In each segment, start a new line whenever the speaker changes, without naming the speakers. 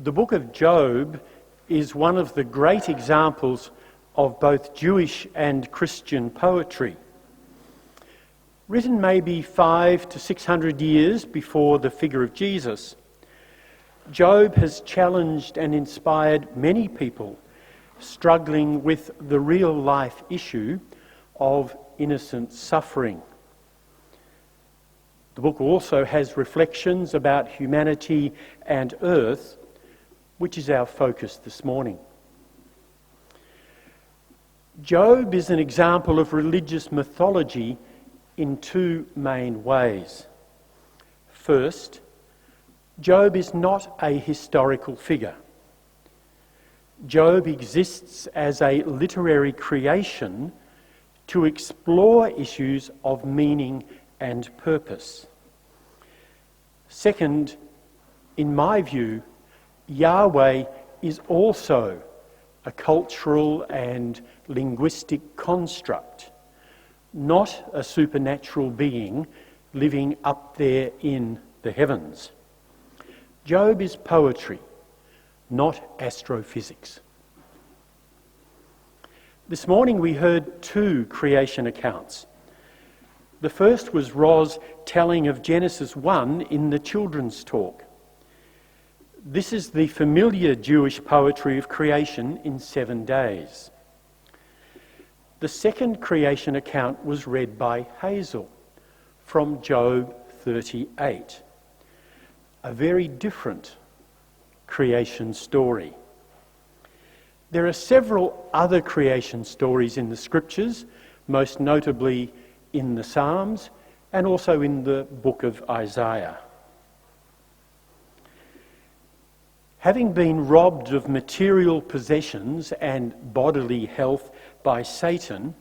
The book of Job is one of the great examples of both Jewish and Christian poetry. Written maybe 500 to 600 years before the figure of Jesus, Job has challenged and inspired many people struggling with the real life issue of innocent suffering. The book also has reflections about humanity and earth, which is our focus this morning. Job is an example of religious mythology in two main ways. First, Job is not a historical figure. Job exists as a literary creation to explore issues of meaning and purpose. Second, in my view, Yahweh is also a cultural and linguistic construct, not a supernatural being living up there in the heavens. Job is poetry, not astrophysics. This morning we heard two creation accounts. The first was Roz telling of Genesis 1 in the children's talk. This is the familiar Jewish poetry of creation in 7 days. The second creation account was read by Hazel from Job 38. A very different creation story. There are several other creation stories in the scriptures, most notably in the Psalms and also in the book of Isaiah. Having been robbed of material possessions and bodily health by Satan,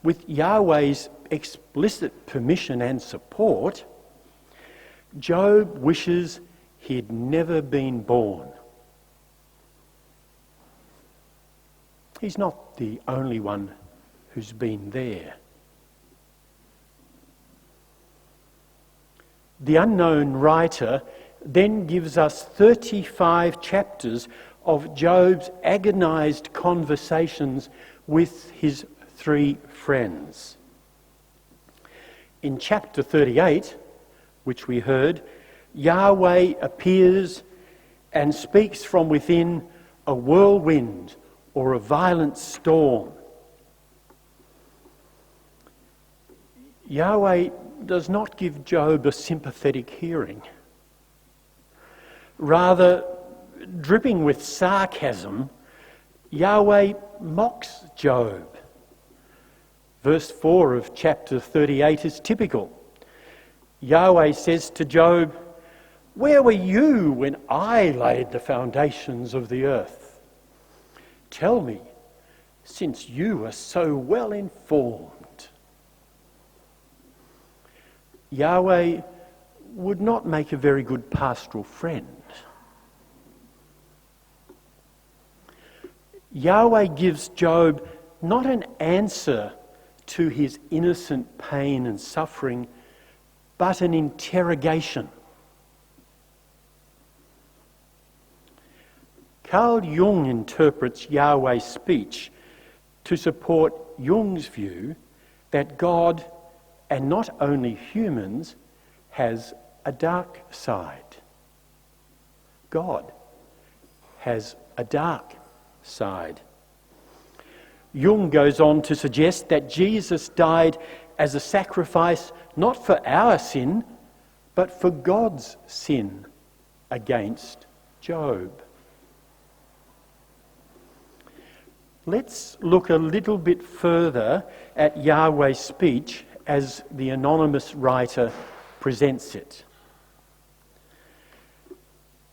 with Yahweh's explicit permission and support, Job wishes he'd never been born. He's not the only one who's been there. The unknown writer then gives us 35 chapters of Job's agonised conversations with his three friends. In chapter 38, which we heard, Yahweh appears and speaks from within a whirlwind or a violent storm. Yahweh does not give Job a sympathetic hearing. Rather, dripping with sarcasm, Yahweh mocks Job. Verse 4 of chapter 38 is typical. Yahweh says to Job, "Where were you when I laid the foundations of the earth? Tell me, since you are so well informed." Yahweh would not make a very good pastoral friend. Yahweh gives Job not an answer to his innocent pain and suffering, but an interrogation. Carl Jung interprets Yahweh's speech to support Jung's view that God, and not only humans, has a dark side. God has a dark side. Jung goes on to suggest that Jesus died as a sacrifice not for our sin, but for God's sin against Job. Let's look a little bit further at Yahweh's speech as the anonymous writer presents it.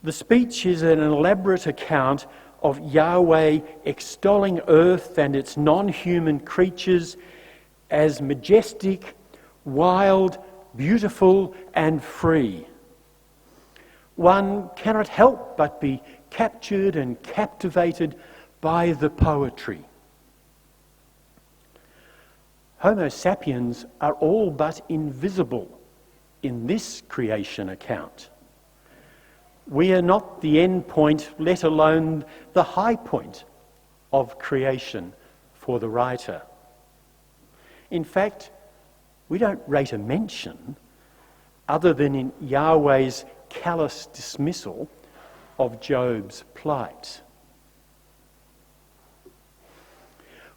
The speech is an elaborate account of Yahweh extolling earth and its non-human creatures as majestic, wild, beautiful and free. One cannot help but be captured and captivated by the poetry. Homo sapiens are all but invisible in this creation account. We are not the end point, let alone the high point of creation for the writer. In fact, we don't rate a mention other than in Yahweh's callous dismissal of Job's plight.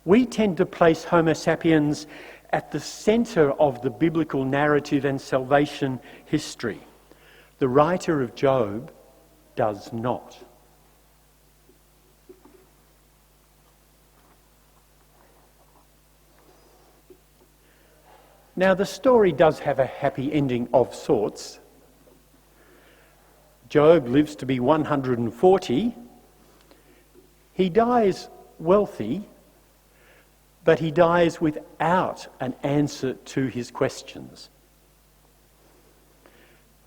We tend to place Homo sapiens at the centre of the biblical narrative and salvation history. The writer of Job does not. Now, the story does have a happy ending of sorts. Job lives to be 140. He dies wealthy, but he dies without an answer to his questions.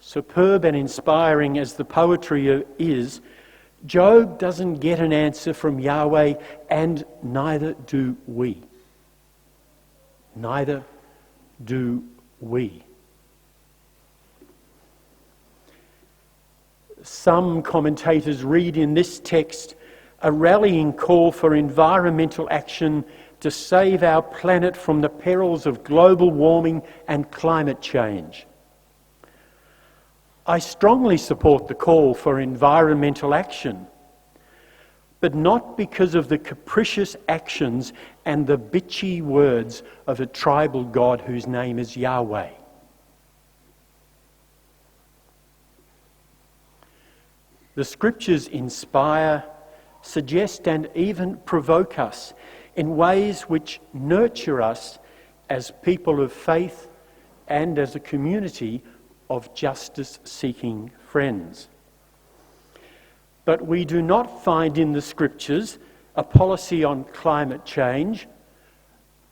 Superb and inspiring as the poetry is, Job doesn't get an answer from Yahweh, and neither do we. Neither do we. Some commentators read in this text a rallying call for environmental action to save our planet from the perils of global warming and climate change. I strongly support the call for environmental action, but not because of the capricious actions and the bitchy words of a tribal god whose name is Yahweh. The scriptures inspire, suggest, and even provoke us in ways which nurture us as people of faith and as a community of justice-seeking friends. But we do not find in the scriptures a policy on climate change,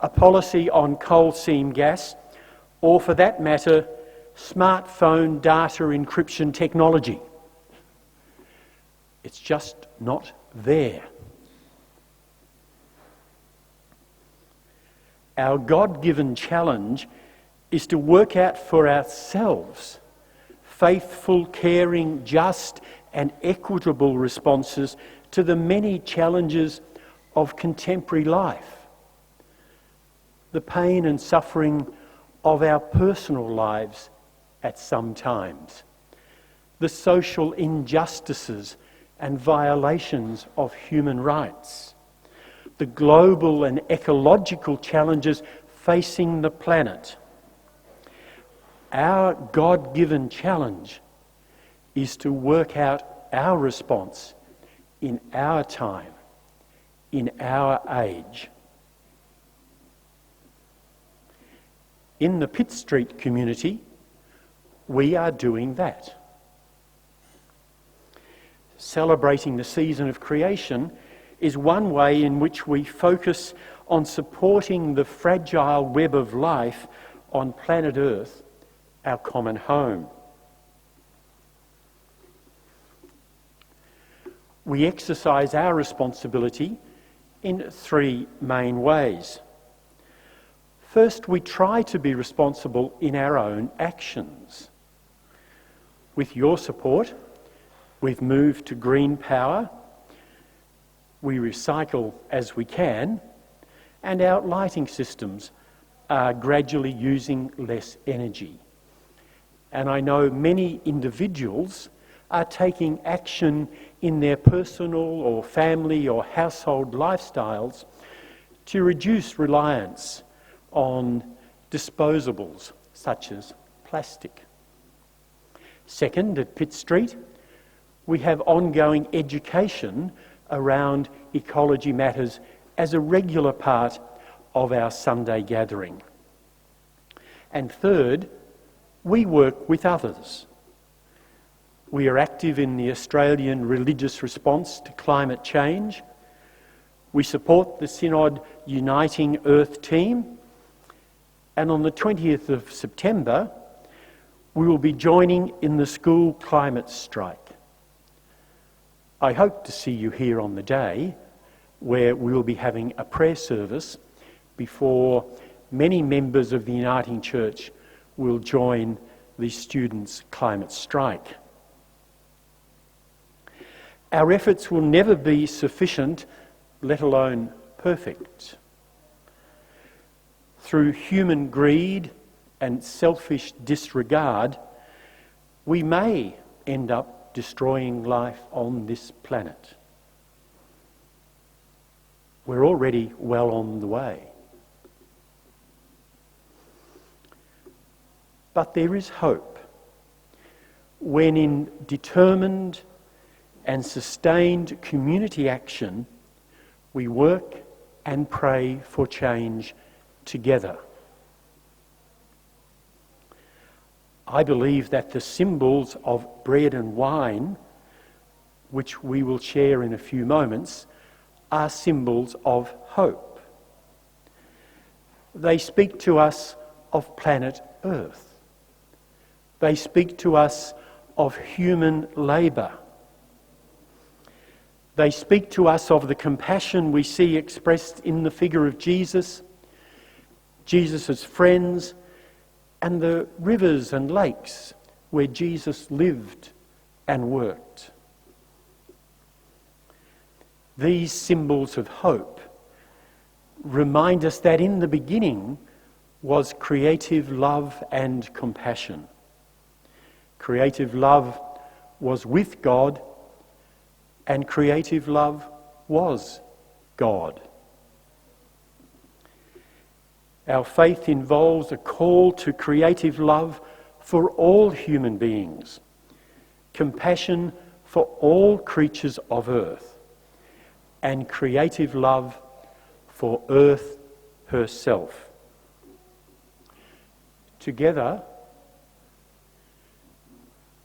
a policy on coal seam gas, or for that matter, smartphone data encryption technology. It's just not there. Our God-given challenge is to work out for ourselves faithful, caring, just and equitable responses to the many challenges of contemporary life, the pain and suffering of our personal lives at some times, the social injustices and violations of human rights, the global and ecological challenges facing the planet. Our God-given challenge is to work out our response in our time, in our age. In the Pitt Street community, we are doing that. Celebrating the season of creation is one way in which we focus on supporting the fragile web of life on planet Earth, our common home. We exercise our responsibility in three main ways. First, we try to be responsible in our own actions. With your support, we've moved to green power, we recycle as we can, and our lighting systems are gradually using less energy. And I know many individuals are taking action in their personal or family or household lifestyles to reduce reliance on disposables such as plastic. Second, at Pitt Street, we have ongoing education around ecology matters as a regular part of our Sunday gathering. And third, we work with others. We are active in the Australian religious response to climate change. We support the Synod Uniting Earth team. And on the 20th of September, we will be joining in the school climate strike. I hope to see you here on the day where we will be having a prayer service before many members of the Uniting Church will join the students' climate strike. Our efforts will never be sufficient, let alone perfect. Through human greed and selfish disregard, we may end up destroying life on this planet. We're already well on the way. But there is hope when, in determined and sustained community action, we work and pray for change together. I believe that the symbols of bread and wine, which we will share in a few moments, are symbols of hope. They speak to us of planet Earth. They speak to us of human labour. They speak to us of the compassion we see expressed in the figure of Jesus, Jesus' friends, and the rivers and lakes where Jesus lived and worked. These symbols of hope remind us that in the beginning was creative love and compassion. Creative love was with God, and creative love was God. Our faith involves a call to creative love for all human beings, compassion for all creatures of earth, and creative love for earth herself. Together,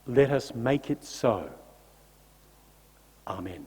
let us make it so. Amen.